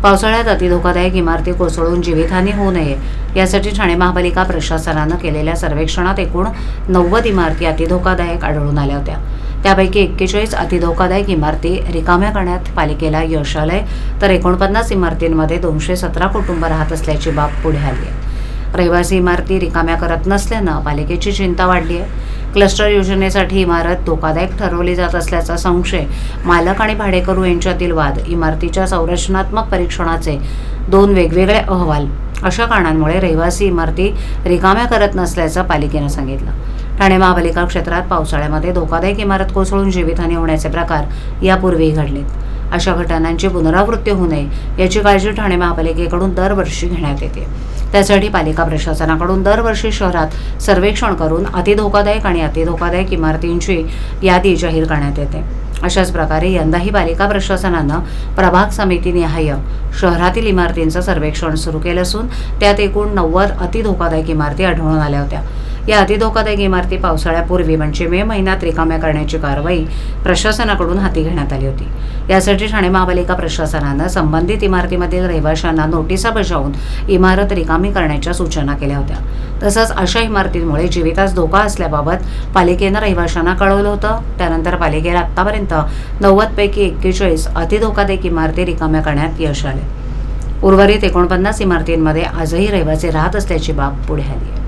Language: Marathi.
पावसाळ्यात अतिधोकादायक इमारती कोसळून जीवितहानी होऊ नये यासाठी ठाणे महापालिका प्रशासनानं केलेल्या सर्वेक्षणात एकूण 90 इमारती अतिधोकादायक आढळून आल्या होत्या। त्यापैकी 41 अतिधोकादायक इमारती रिकाम्या करण्यात पालिकेला यश आलंय, तर 49 इमारतींमध्ये 217 कुटुंब राहत असल्याची बाब पुढे आली आहे। रहिवासी इमारती रिकाम्या करत नसल्यानं पालिकेची चिंता वाढली आहे। क्लस्टर योजनेसाठी इमारत धोकादायक ठरवली जात असल्याचा संशय, मालक आणि भाडेकरू यांच्यातील वाद, इमारतीच्या संरचनात्मक परीक्षणाचे 2 वेगवेगळे अहवाल अशा कारणांमुळे रहिवासी इमारती रिकाम्या करत नसल्याचं पालिकेनं सांगितलं। ठाणे महापालिका क्षेत्रात पावसाळ्यामध्ये धोकादायक इमारत कोसळून जीवितहानी होण्याचे प्रकार यापूर्वीही घडलेत। अशा घटनांची पुनरावृत्ती होऊ नये याची काळजी ठाणे महापालिकेकडून दरवर्षी घेण्यात येते। त्यासाठी पालिका प्रशासनाकडून दरवर्षी शहरात सर्वेक्षण करून अतिधोकादायक आणि अतिधोकादायक इमारतींची यादी जाहीर करण्यात येते। अशाच प्रकारे यंदाही पालिका प्रशासनानं प्रभाग समितीनिहाय शहरातील इमारतींचं सर्वेक्षण सुरू केलं असून त्यात एकूण 90 अतिधोकादायक इमारती आढळून आल्या होत्या। या अतिधोकादायक इमारती पावसाळ्यापूर्वी म्हणजे मे महिन्यात रिकाम्या करण्याची कारवाई प्रशासनाकडून हाती घेण्यात आली होती। यासाठी ठाणे महापालिका प्रशासनानं संबंधित इमारतीमधील रहिवाशांना नोटिसा बजावून इमारत रिकामी करण्याच्या सूचना केल्या होत्या। तसंच अशा इमारतींमुळे जीवितास धोका असल्याबाबत पालिकेनं रहिवाशांना कळवलं होतं। त्यानंतर पालिकेला आतापर्यंत 90 पैकी 41 अतिधोकादायक इमारती रिकाम्या करण्यात यश आले। उर्वरित 49 इमारतींमध्ये आजही रहिवासी राहत असल्याची बाब पुढे आली आहे।